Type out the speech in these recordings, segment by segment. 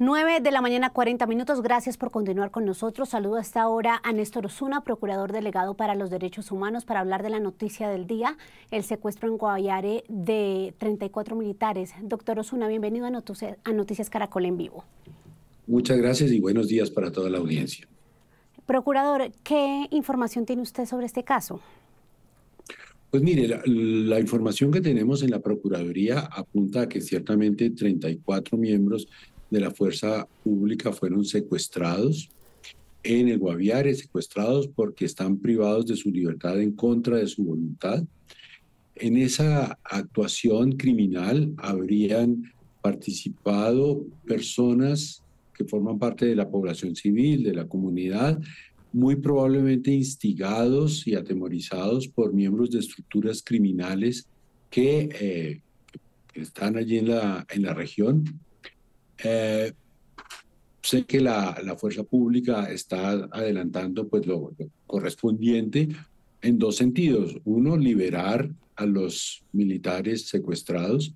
9 de la mañana, 40 minutos. Gracias por continuar con nosotros. Saludo a esta hora a Néstor Osuna, procurador delegado para los derechos humanos, para hablar de la noticia del día, el secuestro en Guaviare de 34 militares. Doctor Osuna, bienvenido a Noticias Caracol en vivo. Muchas gracias y buenos días para toda la audiencia. Procurador, ¿qué información tiene usted sobre este caso? Pues mire, la información que tenemos en la Procuraduría apunta a que ciertamente 34 miembros de la fuerza pública fueron secuestrados en el Guaviare, secuestrados porque están privados de su libertad en contra de su voluntad. En esa actuación criminal habrían participado personas que forman parte de la población civil, de la comunidad, muy probablemente instigados y atemorizados por miembros de estructuras criminales que están allí en la región. Sé que la fuerza pública está adelantando pues lo correspondiente en dos sentidos. Uno, liberar a los militares secuestrados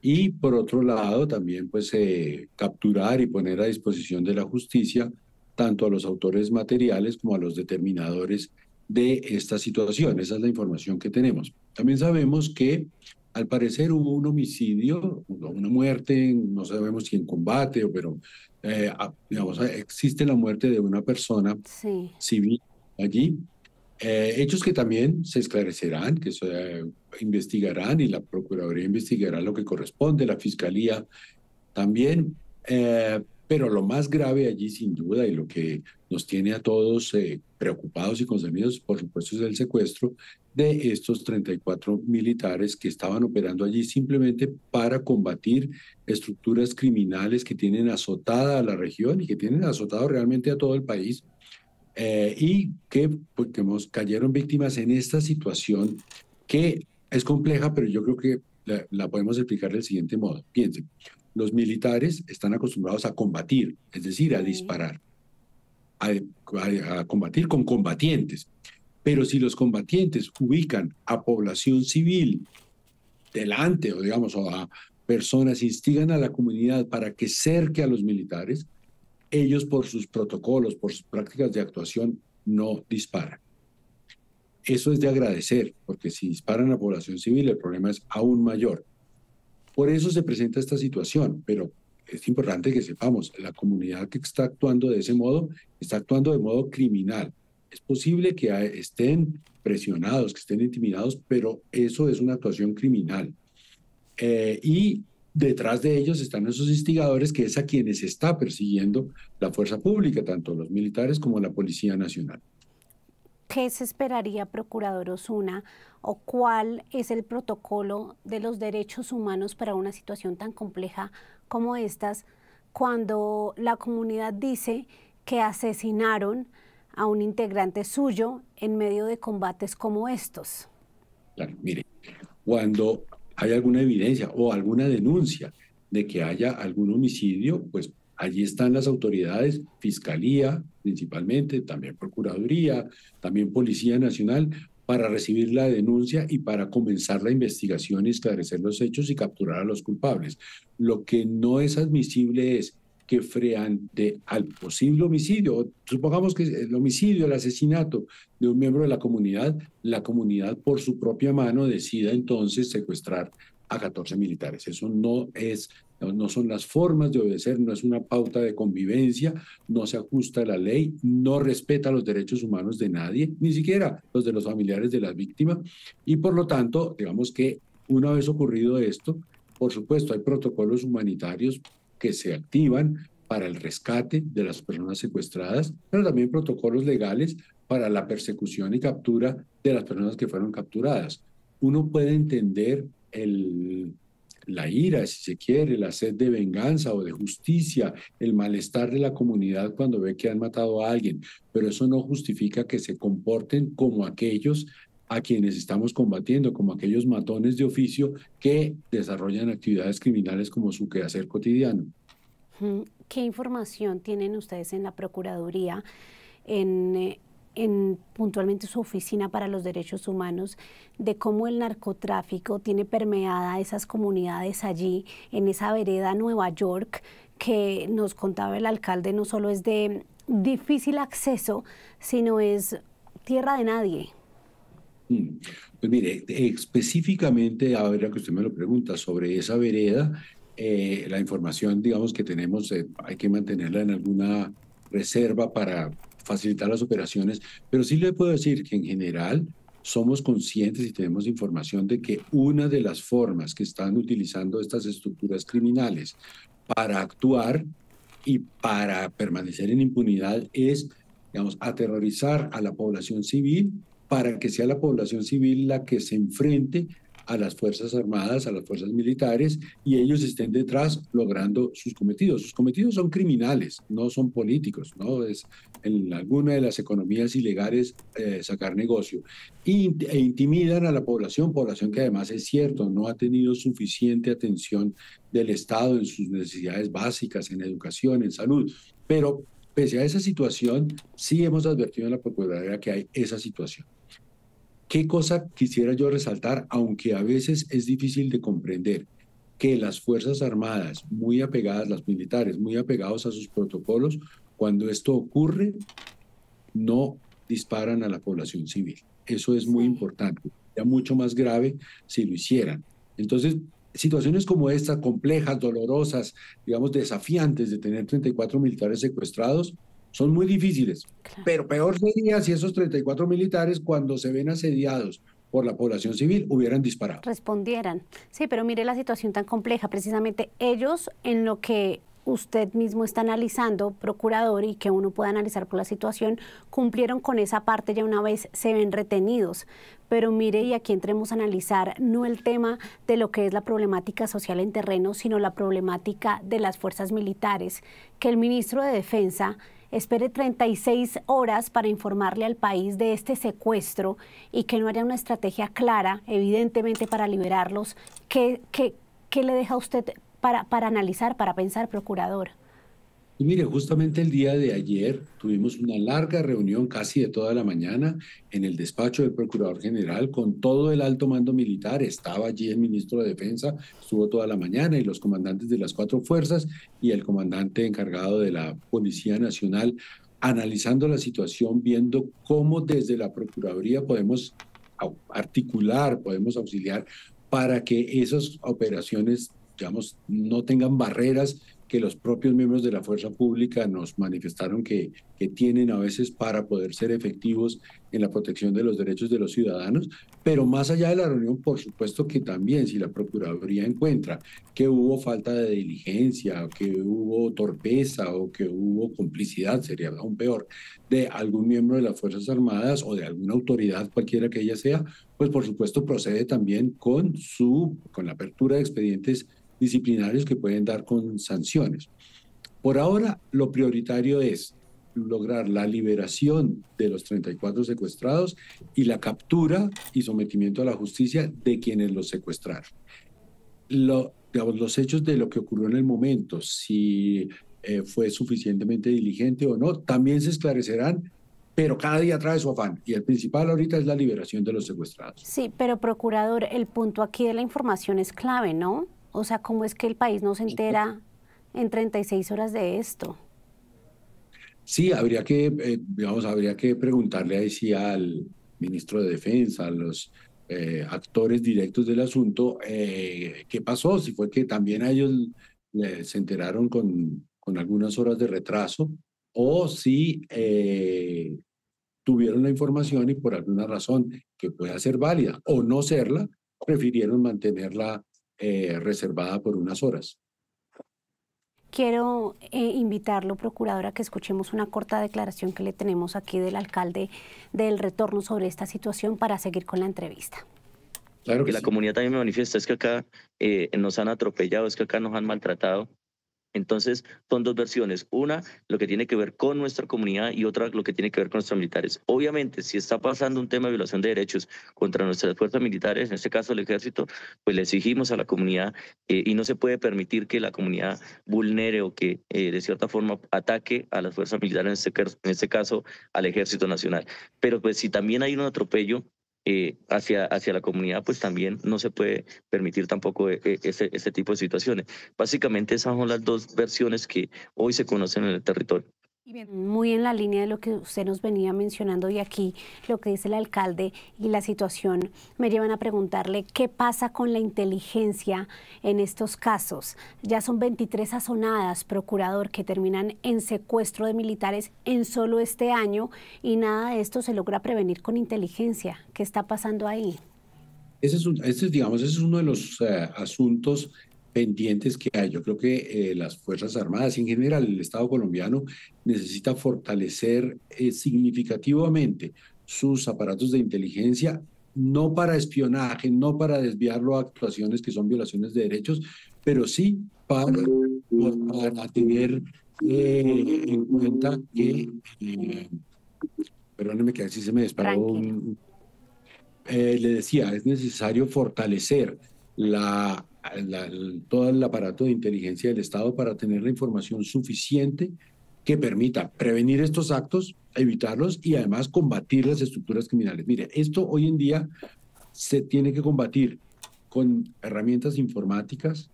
y por otro lado también pues capturar y poner a disposición de la justicia tanto a los autores materiales como a los determinadores de esta situación. Esa es la información que tenemos. También sabemos que al parecer hubo un homicidio, una muerte, no sabemos si en combate, pero digamos, existe la muerte de una persona civil allí. Hechos que también se esclarecerán, que se investigarán y la Procuraduría investigará lo que corresponde, la Fiscalía también, pero lo más grave allí sin duda y lo que nos tiene a todos preocupados y concernidos, por supuesto, es el secuestro de estos 34 militares que estaban operando allí simplemente para combatir estructuras criminales que tienen azotada a la región y que tienen azotado realmente a todo el país. Y que pues, cayeron víctimas en esta situación que es compleja, pero yo creo que la podemos explicar del siguiente modo. Piensen, los militares están acostumbrados a combatir, es decir, a disparar, a combatir con combatientes. Pero si los combatientes ubican a población civil delante, o digamos, o a personas, instigan a la comunidad para que cerque a los militares, ellos por sus protocolos, por sus prácticas de actuación, no disparan. Eso es de agradecer, porque si disparan a la población civil, el problema es aún mayor. Por eso se presenta esta situación, pero es importante que sepamos, la comunidad que está actuando de ese modo, está actuando de modo criminal. Es posible que estén presionados, que estén intimidados, pero eso es una actuación criminal. Y detrás de ellos están esos instigadores que es a quienes está persiguiendo la fuerza pública, tanto los militares como la Policía Nacional. ¿Qué se esperaría, procurador Osuna, o cuál es el protocolo de los derechos humanos para una situación tan compleja como estas, cuando la comunidad dice que asesinaron a un integrante suyo en medio de combates como estos? Claro, mire, cuando hay alguna evidencia o alguna denuncia de que haya algún homicidio, pues allí están las autoridades, Fiscalía principalmente, también Procuraduría, también Policía Nacional, para recibir la denuncia y para comenzar la investigación y esclarecer los hechos y capturar a los culpables. Lo que no es admisible es que frente al posible homicidio, supongamos que el homicidio, el asesinato de un miembro de la comunidad por su propia mano decida entonces secuestrar a 14 militares. Eso no son las formas de obedecer, no es una pauta de convivencia, no se ajusta a la ley, no respeta los derechos humanos de nadie, ni siquiera los de los familiares de las víctimas, y por lo tanto, digamos que una vez ocurrido esto, por supuesto, hay protocolos humanitarios que se activan para el rescate de las personas secuestradas, pero también protocolos legales para la persecución y captura de las personas que fueron capturadas. Uno puede entender la ira, si se quiere, la sed de venganza o de justicia, el malestar de la comunidad cuando ve que han matado a alguien, pero eso no justifica que se comporten como aquellos a quienes estamos combatiendo, como aquellos matones de oficio que desarrollan actividades criminales como su quehacer cotidiano. ¿Qué información tienen ustedes en la Procuraduría en puntualmente su oficina para los derechos humanos, de cómo el narcotráfico tiene permeada esas comunidades allí, en esa vereda Nueva York, que nos contaba el alcalde, no solo es de difícil acceso, sino es tierra de nadie. Pues mire, específicamente, ahora que usted me lo pregunta, sobre esa vereda, la información, digamos, que tenemos, hay que mantenerla en alguna reserva para facilitar las operaciones, pero sí le puedo decir que en general somos conscientes y tenemos información de que una de las formas que están utilizando estas estructuras criminales para actuar y para permanecer en impunidad es, digamos, aterrorizar a la población civil para que sea la población civil la que se enfrente a las Fuerzas Armadas, a las fuerzas militares, y ellos estén detrás logrando sus cometidos. Sus cometidos son criminales, no son políticos, ¿no? Es en alguna de las economías ilegales sacar negocio. E intimidan a la población que además es cierto, no ha tenido suficiente atención del Estado en sus necesidades básicas, en educación, en salud. Pero pese a esa situación, sí hemos advertido en la Procuraduría que hay esa situación. ¿Qué cosa quisiera yo resaltar? Aunque a veces es difícil de comprender que las Fuerzas Armadas, muy apegadas, las militares, muy apegados a sus protocolos, cuando esto ocurre, no disparan a la población civil. Eso es muy importante. Sería mucho más grave si lo hicieran. Entonces, situaciones como esta, complejas, dolorosas, digamos, desafiantes de tener 34 militares secuestrados, son muy difíciles. Claro. Pero peor sería si esos 34 militares, cuando se ven asediados por la población civil, hubieran disparado. Respondieran. Sí, pero mire la situación tan compleja. Precisamente ellos, en lo que usted mismo está analizando, procurador, y que uno pueda analizar por la situación, cumplieron con esa parte ya una vez se ven retenidos. Pero mire, y aquí entremos a analizar no el tema de lo que es la problemática social en terreno, sino la problemática de las fuerzas militares, que el ministro de Defensa espere 36 horas para informarle al país de este secuestro y que no haya una estrategia clara, evidentemente, para liberarlos. ¿Qué le deja a usted para analizar, para pensar, procurador? Y mire, justamente el día de ayer tuvimos una larga reunión, casi de toda la mañana, en el despacho del Procurador General con todo el alto mando militar. Estaba allí el ministro de Defensa, estuvo toda la mañana, y los comandantes de las 4 fuerzas y el comandante encargado de la Policía Nacional, analizando la situación, viendo cómo desde la Procuraduría podemos articular, podemos auxiliar para que esas operaciones, digamos, no tengan barreras que los propios miembros de la fuerza pública nos manifestaron que tienen a veces para poder ser efectivos en la protección de los derechos de los ciudadanos. Pero más allá de la reunión, por supuesto que también, si la Procuraduría encuentra que hubo falta de diligencia, que hubo torpeza o que hubo complicidad, sería aún peor, de algún miembro de las Fuerzas Armadas o de alguna autoridad, cualquiera que ella sea, pues por supuesto procede también con la apertura de expedientes disciplinarios que pueden dar con sanciones. Por ahora, lo prioritario es lograr la liberación de los 34 secuestrados y la captura y sometimiento a la justicia de quienes los secuestraron. Digamos, los hechos de lo que ocurrió en el momento, si fue suficientemente diligente o no, también se esclarecerán, pero cada día trae su afán, y el principal ahorita es la liberación de los secuestrados. Sí, pero procurador, el punto aquí de la información es clave, ¿no? O sea, ¿cómo es que el país no se entera en 36 horas de esto? Sí, habría que preguntarle ahí sí al ministro de Defensa, a los actores directos del asunto, qué pasó, si fue que también a ellos se enteraron con algunas horas de retraso, o si tuvieron la información y por alguna razón que pueda ser válida o no serla, prefirieron mantenerla reservada por unas horas. Quiero invitarlo, procuradora, a que escuchemos una corta declaración que le tenemos aquí del alcalde del Retorno sobre esta situación para seguir con la entrevista. Claro que la comunidad también me manifiesta, es que acá nos han atropellado, es que acá nos han maltratado. Entonces, son dos versiones. Una, lo que tiene que ver con nuestra comunidad y otra, lo que tiene que ver con nuestros militares. Obviamente, si está pasando un tema de violación de derechos contra nuestras fuerzas militares, en este caso el ejército, pues le exigimos a la comunidad y no se puede permitir que la comunidad vulnere o que de cierta forma ataque a las fuerzas militares, en este caso al ejército nacional. Pero pues si también hay un atropello, hacia la comunidad, pues también no se puede permitir tampoco ese tipo de situaciones. Básicamente esas son las dos versiones que hoy se conocen en el territorio. Y bien, muy en la línea de lo que usted nos venía mencionando y aquí lo que dice el alcalde y la situación me llevan a preguntarle qué pasa con la inteligencia en estos casos. Ya son 23 azonadas, procurador, que terminan en secuestro de militares en solo este año y nada de esto se logra prevenir con inteligencia. ¿Qué está pasando ahí? Digamos, ese es uno de los asuntos pendientes que hay. Yo creo que las Fuerzas Armadas y en general el Estado colombiano necesita fortalecer significativamente sus aparatos de inteligencia, no para espionaje, no para desviarlo a actuaciones que son violaciones de derechos, pero sí para tener en cuenta que, perdóneme que así se me disparó Tranquilo. le decía, es necesario fortalecer todo el aparato de inteligencia del Estado para tener la información suficiente que permita prevenir estos actos, evitarlos y además combatir las estructuras criminales. Mire, esto hoy en día se tiene que combatir con herramientas informáticas,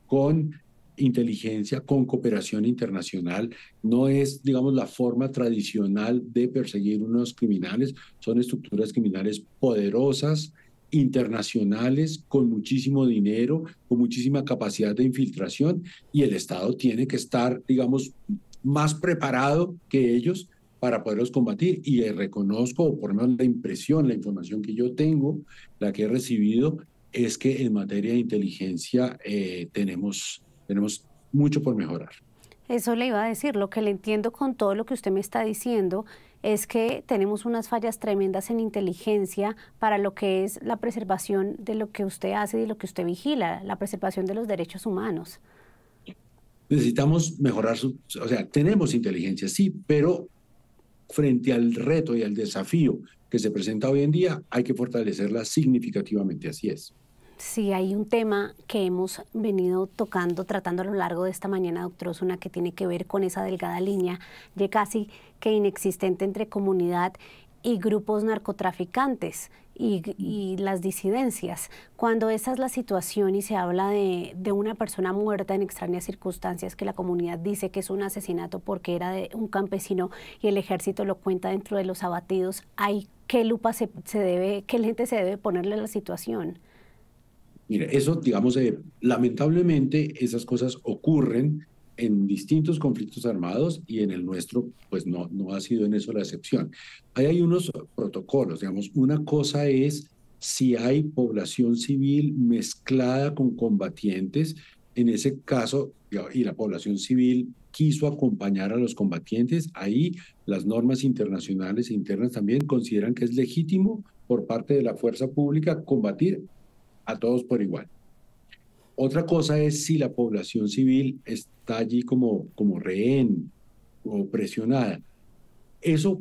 con inteligencia, con cooperación internacional. No es, digamos, la forma tradicional de perseguir unos criminales. Son estructuras criminales poderosas, internacionales, con muchísimo dinero, con muchísima capacidad de infiltración, y el Estado tiene que estar, digamos, más preparado que ellos para poderlos combatir. Y reconozco, o por lo menos la impresión, la información que yo tengo, la que he recibido, es que en materia de inteligencia tenemos mucho por mejorar. Eso le iba a decir, lo que le entiendo con todo lo que usted me está diciendo es que tenemos unas fallas tremendas en inteligencia para lo que es la preservación de lo que usted hace y de lo que usted vigila, la preservación de los derechos humanos. Necesitamos mejorar, o sea, tenemos inteligencia, sí, pero frente al reto y al desafío que se presenta hoy en día, hay que fortalecerla significativamente, así es. Sí, hay un tema que hemos venido tocando, tratando a lo largo de esta mañana, doctor Osuna, que tiene que ver con esa delgada línea de casi que inexistente entre comunidad y grupos narcotraficantes y las disidencias. Cuando esa es la situación y se habla de una persona muerta en extrañas circunstancias que la comunidad dice que es un asesinato porque era de un campesino y el ejército lo cuenta dentro de los abatidos, ¿hay qué lupa qué lente se debe ponerle a la situación? Mire, eso, digamos, lamentablemente esas cosas ocurren en distintos conflictos armados y en el nuestro, pues no ha sido en eso la excepción. Ahí hay unos protocolos, digamos, una cosa es si hay población civil mezclada con combatientes, en ese caso, y la población civil quiso acompañar a los combatientes, ahí las normas internacionales e internas también consideran que es legítimo por parte de la fuerza pública combatir a todos por igual. Otra cosa es si la población civil está allí como rehén o presionada. Eso,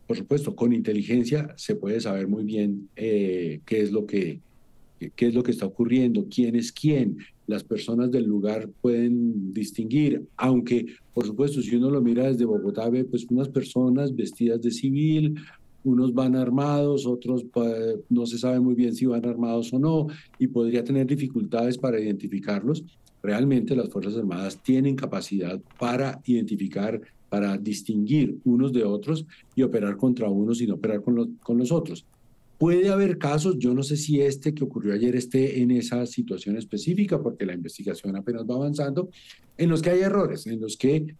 por supuesto, con inteligencia se puede saber muy bien qué es lo que está ocurriendo, quién es quién. Las personas del lugar pueden distinguir, aunque, por supuesto, si uno lo mira desde Bogotá, ve pues unas personas vestidas de civil, unos van armados, otros no se sabe muy bien si van armados o no, y podría tener dificultades para identificarlos. Realmente las Fuerzas Armadas tienen capacidad para identificar, para distinguir unos de otros y operar contra unos y no operar con los otros. Puede haber casos, yo no sé si este que ocurrió ayer esté en esa situación específica, porque la investigación apenas va avanzando, en los que hay errores, en los que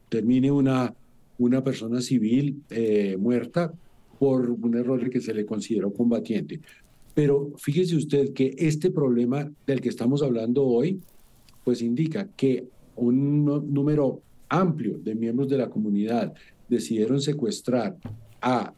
termine una persona civil muerta por un error que se le consideró combatiente. Pero fíjese usted que este problema del que estamos hablando hoy, pues indica que un número amplio de miembros de la comunidad decidieron secuestrar a,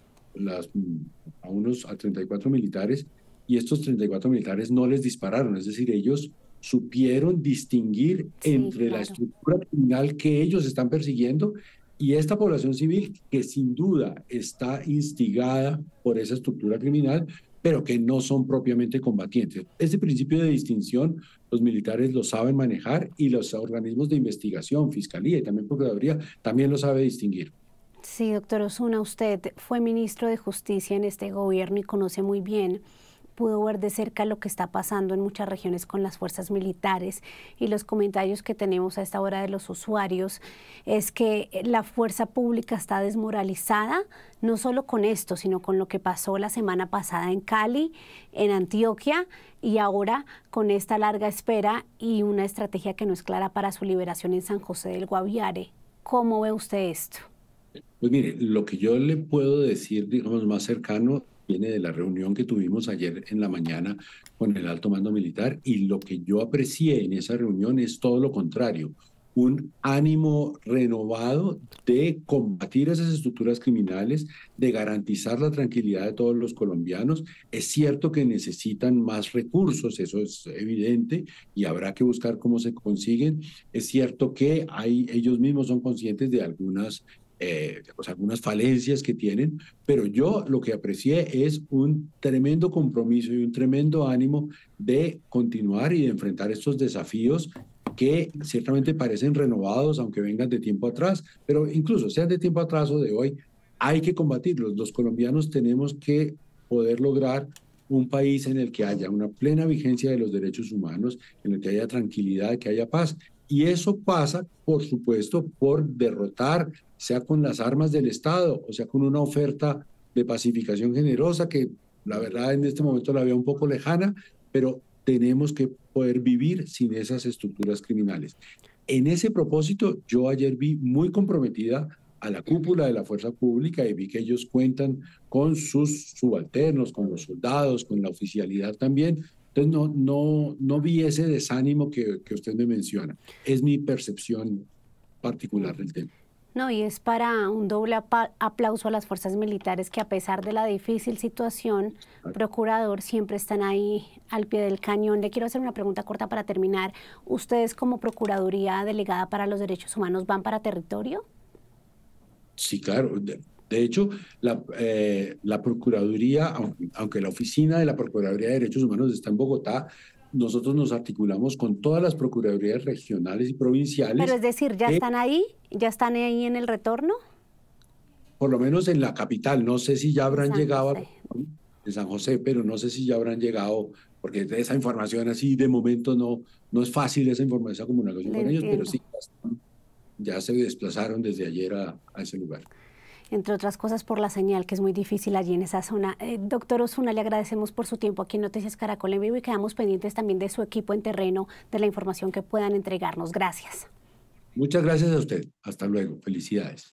a 34 militares, y estos 34 militares no les dispararon, es decir, ellos supieron distinguir Sí, entre la claro. estructura criminal que ellos están persiguiendo y esta población civil que sin duda está instigada por esa estructura criminal, pero que no son propiamente combatientes. Ese principio de distinción los militares lo saben manejar y los organismos de investigación, fiscalía y también procuraduría también lo sabe distinguir. Sí, doctor Osuna, usted fue ministro de Justicia en este gobierno y conoce muy bien, pudo ver de cerca lo que está pasando en muchas regiones con las fuerzas militares y los comentarios que tenemos a esta hora de los usuarios es que la fuerza pública está desmoralizada, no solo con esto, sino con lo que pasó la semana pasada en Cali, en Antioquia y ahora con esta larga espera y una estrategia que no es clara para su liberación en San José del Guaviare. ¿Cómo ve usted esto? Pues mire, lo que yo le puedo decir, digamos, más cercano viene de la reunión que tuvimos ayer en la mañana con el alto mando militar y lo que yo aprecié en esa reunión es todo lo contrario, un ánimo renovado de combatir esas estructuras criminales, de garantizar la tranquilidad de todos los colombianos. Es cierto que necesitan más recursos, eso es evidente y habrá que buscar cómo se consiguen. Es cierto que ellos mismos son conscientes de algunas falencias que tienen, pero yo lo que aprecié es un tremendo compromiso y un tremendo ánimo de continuar y de enfrentar estos desafíos que ciertamente parecen renovados, aunque vengan de tiempo atrás, pero incluso sean de tiempo atrás o de hoy, hay que combatirlos. Los colombianos tenemos que poder lograr un país en el que haya una plena vigencia de los derechos humanos, en el que haya tranquilidad, que haya paz. Y eso pasa, por supuesto, por derrotar, sea con las armas del Estado, o sea con una oferta de pacificación generosa, que la verdad en este momento la veo un poco lejana, pero tenemos que poder vivir sin esas estructuras criminales. En ese propósito, yo ayer vi muy comprometida a la cúpula de la fuerza pública y vi que ellos cuentan con sus subalternos, con los soldados, con la oficialidad también. Entonces, no vi ese desánimo que usted me menciona. Es mi percepción particular del tema. No, y es para un doble aplauso a las fuerzas militares que a pesar de la difícil situación, procurador, siempre están ahí al pie del cañón. Le quiero hacer una pregunta corta para terminar. ¿Ustedes como Procuraduría Delegada para los Derechos Humanos van para territorio? Sí, claro. De hecho, la Procuraduría, aunque la oficina de la Procuraduría de Derechos Humanos está en Bogotá, nosotros nos articulamos con todas las Procuradurías regionales y Pero provinciales, es decir, ¿ya están ahí? ¿Ya están ahí en el retorno? por lo menos en la capital. No sé si ya En habrán San llegado José. de San José, pero no sé si ya habrán llegado, porque esa información así de momento no es fácil esa información, esa comunicación Le con ellos, pero entiendo. sí, ya se desplazaron desde ayer a ese lugar. Entre otras cosas por la señal, que es muy difícil allí en esa zona. Doctor Osuna, le agradecemos por su tiempo aquí en Noticias Caracol en Vivo y quedamos pendientes también de su equipo en terreno, de la información que puedan entregarnos. Gracias. Muchas gracias a usted. Hasta luego. Felicidades.